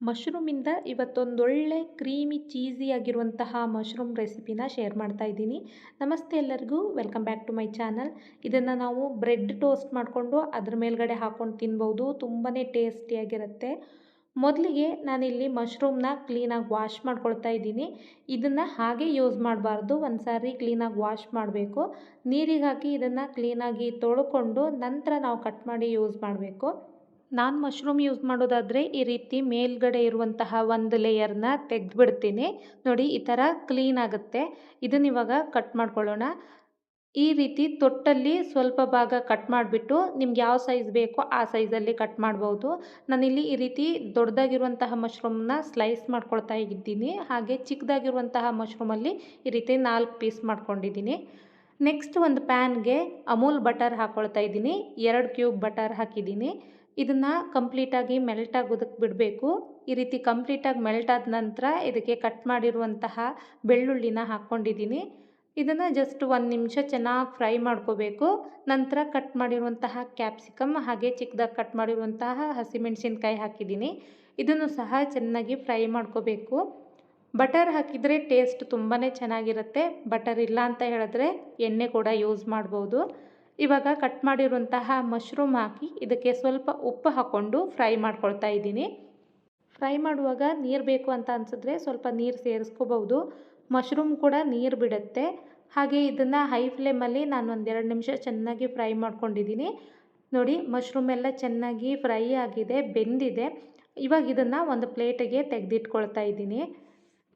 ಮಶ್ರೂಮಿಂದ ಇವತ್ತೊಂದೊಳ್ಳೆ creamy cheesy ಆಗಿರುವಂತಹ mushroom ರೆಸಿಪಿನ ಶೇರ್ ಮಾಡ್ತಾ ಇದ್ದೀನಿ. ನಮಸ್ತೆ ಎಲ್ಲರಿಗೂ, welcome back to my channel. ಇದನ್ನು ನಾವು ಬ್ರೆಡ್ ಟೋಸ್ಟ್ ಮಾಡಿಕೊಂಡು ಅದ್ರ ಮೇಲ್ಗಡೆ ಹಾಕ್ಕೊಂಡು ತಿನ್ಬೋದು. ತುಂಬಾ ಟೇಸ್ಟಿಯಾಗಿರುತ್ತೆ. ಮೊದಲಿಗೆ ನಾನಿಲ್ಲಿ ಮಶ್ರೂಮ್ನ ಕ್ಲೀನಾಗಿ ವಾಶ್ ಮಾಡ್ಕೊಳ್ತಾ ಇದ್ದೀನಿ. ಇದನ್ನು ಹಾಗೆ ಯೂಸ್ ಮಾಡಬಾರ್ದು, ಒಂದು ಸಾರಿ ಕ್ಲೀನಾಗಿ ವಾಶ್ ಮಾಡಬೇಕು. ನೀರಿಗೆ ಹಾಕಿ ಇದನ್ನು ಕ್ಲೀನಾಗಿ ತೊಳ್ಕೊಂಡು ನಂತರ ನಾವು ಕಟ್ ಮಾಡಿ ಯೂಸ್ ಮಾಡಬೇಕು. ನಾನು ಮಶ್ರೂಮ್ ಯೂಸ್ ಮಾಡೋದಾದರೆ ಈ ರೀತಿ ಮೇಲ್ಗಡೆ ಇರುವಂತಹ ಒಂದು ಲೇಯರ್ನ ತೆಗೆದುಬಿಡ್ತೀನಿ. ನೋಡಿ, ಈ ಥರ ಕ್ಲೀನ್ ಆಗುತ್ತೆ. ಇದನ್ನ ಇವಾಗ ಕಟ್ ಮಾಡ್ಕೊಳ್ಳೋಣ. ಈ ರೀತಿ ತೊಟ್ಟಲ್ಲಿ ಸ್ವಲ್ಪ ಭಾಗ ಕಟ್ ಮಾಡಿಬಿಟ್ಟು ನಿಮ್ಗೆ ಯಾವ ಸೈಜ್ ಬೇಕೋ ಆ ಸೈಜಲ್ಲಿ ಕಟ್ ಮಾಡ್ಬೋದು. ನಾನಿಲ್ಲಿ ಈ ರೀತಿ ದೊಡ್ಡದಾಗಿರುವಂತಹ ಮಶ್ರೂಮ್ನ ಸ್ಲೈಸ್ ಮಾಡ್ಕೊಳ್ತಾ ಇದ್ದೀನಿ. ಹಾಗೆ ಚಿಕ್ಕದಾಗಿರುವಂತಹ ಮಶ್ರೂಮಲ್ಲಿ ಈ ರೀತಿ 4 ಪೀಸ್ ಮಾಡ್ಕೊಂಡಿದ್ದೀನಿ. ನೆಕ್ಸ್ಟ್ ಒಂದು ಪ್ಯಾನ್ಗೆ ಅಮೂಲ್ ಬಟರ್ ಹಾಕ್ಕೊಳ್ತಾ ಇದ್ದೀನಿ. 2 ಕ್ಯೂಬ್ ಬಟರ್ ಹಾಕಿದ್ದೀನಿ. ಇದನ್ನು ಕಂಪ್ಲೀಟಾಗಿ ಮೆಲ್ಟ್ ಆಗೋದಕ್ಕೆ ಬಿಡಬೇಕು. ಈ ರೀತಿ ಕಂಪ್ಲೀಟಾಗಿ ಮೆಲ್ಟ್ ಆದ ನಂತರ ಇದಕ್ಕೆ ಕಟ್ ಮಾಡಿರುವಂತಹ ಬೆಳ್ಳುಳ್ಳಿನ ಹಾಕ್ಕೊಂಡಿದ್ದೀನಿ. ಇದನ್ನು ಜಸ್ಟ್ 1 ನಿಮಿಷ ಚೆನ್ನಾಗಿ ಫ್ರೈ ಮಾಡ್ಕೋಬೇಕು. ನಂತರ ಕಟ್ ಮಾಡಿರುವಂತಹ ಕ್ಯಾಪ್ಸಿಕಮ್ ಹಾಗೆ ಚಿಕ್ಕದಾಗಿ ಕಟ್ ಮಾಡಿರುವಂತಹ ಹಸಿಮೆಣಸಿನ್ಕಾಯಿ ಹಾಕಿದ್ದೀನಿ. ಇದನ್ನು ಸಹ ಚೆನ್ನಾಗಿ ಫ್ರೈ ಮಾಡ್ಕೋಬೇಕು. ಬಟರ್ ಹಾಕಿದರೆ ಟೇಸ್ಟ್ ತುಂಬಾ ಚೆನ್ನಾಗಿರುತ್ತೆ. ಬಟರ್ ಇಲ್ಲ ಅಂತ ಹೇಳಿದ್ರೆ ಎಣ್ಣೆ ಕೂಡ ಯೂಸ್ ಮಾಡ್ಬೋದು. ಇವಾಗ ಕಟ್ ಮಾಡಿರುವಂತಹ ಮಶ್ರೂಮ್ ಹಾಕಿ ಇದಕ್ಕೆ ಸ್ವಲ್ಪ ಉಪ್ಪು ಹಾಕ್ಕೊಂಡು ಫ್ರೈ ಮಾಡ್ಕೊಳ್ತಾ ಇದ್ದೀನಿ. ಫ್ರೈ ಮಾಡುವಾಗ ನೀರು ಬೇಕು ಅಂತ ಅನಿಸಿದ್ರೆ ಸ್ವಲ್ಪ ನೀರು ಸೇರಿಸ್ಕೋಬಹುದು. ಮಶ್ರೂಮ್ ಕೂಡ ನೀರು ಬಿಡುತ್ತೆ. ಹಾಗೆ ಇದನ್ನು ಹೈ ಫ್ಲೇಮಲ್ಲಿ ನಾನು 1-2 ನಿಮಿಷ ಚೆನ್ನಾಗಿ ಫ್ರೈ ಮಾಡ್ಕೊಂಡಿದ್ದೀನಿ. ನೋಡಿ, ಮಶ್ರೂಮ್ ಎಲ್ಲ ಚೆನ್ನಾಗಿ ಫ್ರೈ ಆಗಿದೆ, ಬೆಂದಿದೆ. ಇವಾಗ ಇದನ್ನು ಒಂದು ಪ್ಲೇಟಿಗೆ ತೆಗೆದಿಟ್ಕೊಳ್ತಾ ಇದ್ದೀನಿ.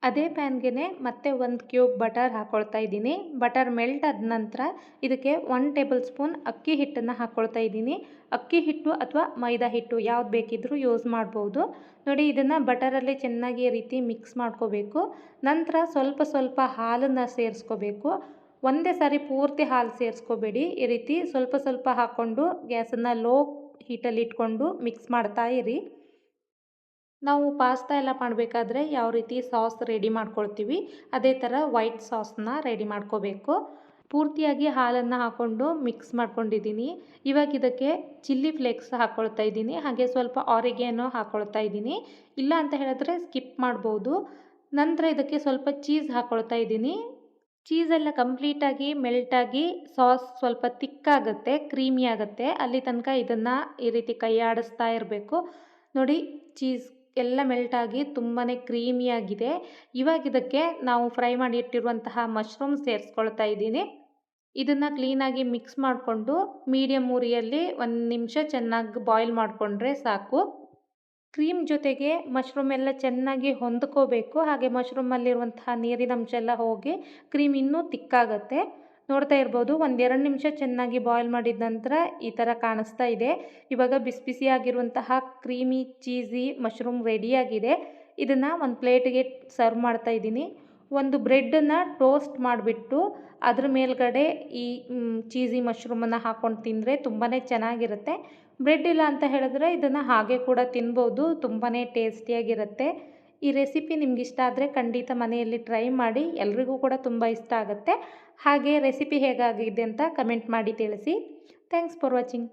ಅದೇ ಪ್ಯಾನ್ಗೆ ಮತ್ತೆ 1 ಕ್ಯೂಬ್ ಬಟರ್ ಹಾಕ್ಕೊಳ್ತಾ ಇದ್ದೀನಿ. ಬಟರ್ ಮೆಲ್ಟ್ ಆದ ನಂತರ ಇದಕ್ಕೆ 1 ಟೇಬಲ್ ಸ್ಪೂನ್ ಅಕ್ಕಿ ಹಿಟ್ಟನ್ನು ಹಾಕ್ಕೊಳ್ತಾ ಇದ್ದೀನಿ. ಅಕ್ಕಿ ಹಿಟ್ಟು ಅಥವಾ ಮೈದಾ ಹಿಟ್ಟು ಯಾವ್ದು ಬೇಕಿದ್ರೂ ಯೂಸ್ ಮಾಡ್ಬೋದು. ನೋಡಿ, ಇದನ್ನು ಬಟರಲ್ಲಿ ಚೆನ್ನಾಗಿ ಈ ರೀತಿ ಮಿಕ್ಸ್ ಮಾಡ್ಕೋಬೇಕು. ನಂತರ ಸ್ವಲ್ಪ ಸ್ವಲ್ಪ ಹಾಲನ್ನು ಸೇರಿಸ್ಕೋಬೇಕು. ಒಂದೇ ಸಾರಿ ಪೂರ್ತಿ ಹಾಲು ಸೇರಿಸ್ಕೋಬೇಡಿ. ಈ ರೀತಿ ಸ್ವಲ್ಪ ಸ್ವಲ್ಪ ಹಾಕ್ಕೊಂಡು ಗ್ಯಾಸನ್ನು ಲೋ ಹೀಟಲ್ಲಿ ಇಟ್ಕೊಂಡು ಮಿಕ್ಸ್ ಮಾಡ್ತಾ ಇರಿ. ನಾವು ಪಾಸ್ತಾ ಎಲ್ಲ ಮಾಡಬೇಕಾದ್ರೆ ಯಾವ ರೀತಿ ಸಾಸ್ ರೆಡಿ ಮಾಡ್ಕೊಳ್ತೀವಿ ಅದೇ ಥರ ವೈಟ್ ಸಾಸ್ನ ರೆಡಿ ಮಾಡ್ಕೋಬೇಕು. ಪೂರ್ತಿಯಾಗಿ ಹಾಲನ್ನು ಹಾಕ್ಕೊಂಡು ಮಿಕ್ಸ್ ಮಾಡ್ಕೊಂಡಿದ್ದೀನಿ. ಇವಾಗ ಇದಕ್ಕೆ ಚಿಲ್ಲಿ ಫ್ಲೇಕ್ಸ್ ಹಾಕ್ಕೊಳ್ತಾ ಇದ್ದೀನಿ. ಹಾಗೆ ಸ್ವಲ್ಪ ಆರಿಗ್ಯಾನೋ ಹಾಕ್ಕೊಳ್ತಾ ಇದ್ದೀನಿ. ಇಲ್ಲ ಅಂತ ಹೇಳಿದ್ರೆ ಸ್ಕಿಪ್ ಮಾಡ್ಬೋದು. ನಂತರ ಇದಕ್ಕೆ ಸ್ವಲ್ಪ ಚೀಸ್ ಹಾಕ್ಕೊಳ್ತಾ ಇದ್ದೀನಿ. ಚೀಸೆಲ್ಲ ಕಂಪ್ಲೀಟಾಗಿ ಮೆಲ್ಟಾಗಿ ಸಾಸ್ ಸ್ವಲ್ಪ ತಿಕ್ಕಾಗುತ್ತೆ, ಕ್ರೀಮಿ ಆಗುತ್ತೆ. ಅಲ್ಲಿ ತನಕ ಇದನ್ನು ಈ ರೀತಿ ಕೈ ಆಡಿಸ್ತಾ ಇರಬೇಕು. ನೋಡಿ, ಚೀಸ್ ಎಲ್ಲ ಮೆಲ್ಟಾಗಿ ತುಂಬಾ ಕ್ರೀಮಿಯಾಗಿದೆ. ಇವಾಗ ಇದಕ್ಕೆ ನಾವು ಫ್ರೈ ಮಾಡಿ ಇಟ್ಟಿರುವಂತಹ ಮಶ್ರೂಮ್ ಸೇರಿಸ್ಕೊಳ್ತಾ ಇದ್ದೀನಿ. ಇದನ್ನು ಕ್ಲೀನಾಗಿ ಮಿಕ್ಸ್ ಮಾಡಿಕೊಂಡು ಮೀಡಿಯಮ್ ಉರಿಯಲ್ಲಿ 1 ನಿಮಿಷ ಚೆನ್ನಾಗಿ ಬಾಯ್ಲ್ ಮಾಡಿಕೊಂಡ್ರೆ ಸಾಕು. ಕ್ರೀಮ್ ಜೊತೆಗೆ ಮಶ್ರೂಮ್ ಎಲ್ಲ ಚೆನ್ನಾಗಿ ಹೊಂದ್ಕೋಬೇಕು. ಹಾಗೆ ಮಶ್ರೂಮಲ್ಲಿರುವಂತಹ ನೀರಿನ ಅಂಶ ಎಲ್ಲ ಹೋಗಿ ಕ್ರೀಮ್ ಇನ್ನೂ ತಿಕ್ಕಾಗತ್ತೆ. ನೋಡ್ತಾ ಇರ್ಬೋದು, 1-2 ನಿಮಿಷ ಚೆನ್ನಾಗಿ ಬಾಯ್ಲ್ ಮಾಡಿದ ನಂತರ ಈ ಥರ ಕಾಣಿಸ್ತಾ ಇದೆ. ಇವಾಗ ಬಿಸಿ ಬಿಸಿಯಾಗಿರುವಂತಹ ಕ್ರೀಮಿ ಚೀಸಿ ಮಶ್ರೂಮ್ ರೆಡಿಯಾಗಿದೆ. ಇದನ್ನು ಒಂದು ಪ್ಲೇಟಿಗೆ ಸರ್ವ್ ಮಾಡ್ತಾ ಇದ್ದೀನಿ. ಒಂದು ಬ್ರೆಡ್ಡನ್ನು ಟೋಸ್ಟ್ ಮಾಡಿಬಿಟ್ಟು ಅದ್ರ ಮೇಲ್ಗಡೆ ಈ ಚೀಸಿ ಮಶ್ರೂಮನ್ನು ಹಾಕ್ಕೊಂಡು ತಿಂದರೆ ತುಂಬಾ ಚೆನ್ನಾಗಿರುತ್ತೆ. ಬ್ರೆಡ್ ಇಲ್ಲ ಅಂತ ಹೇಳಿದ್ರೆ ಇದನ್ನು ಹಾಗೆ ಕೂಡ ತಿನ್ಬೋದು. ತುಂಬಾ ಟೇಸ್ಟಿಯಾಗಿರುತ್ತೆ. ಈ ರೆಸಿಪಿ ನಿಮ್ಗೆ ಇಷ್ಟ ಆದರೆ ಖಂಡಿತ ಮನೆಯಲ್ಲಿ ಟ್ರೈ ಮಾಡಿ. ಎಲ್ರಿಗೂ ಕೂಡ ತುಂಬ ಇಷ್ಟ ಆಗುತ್ತೆ. ಹಾಗೆ ರೆಸಿಪಿ ಹೇಗಾಗಿದೆ ಅಂತ ಕಮೆಂಟ್ ಮಾಡಿ ತಿಳಿಸಿ. Thanks for watching.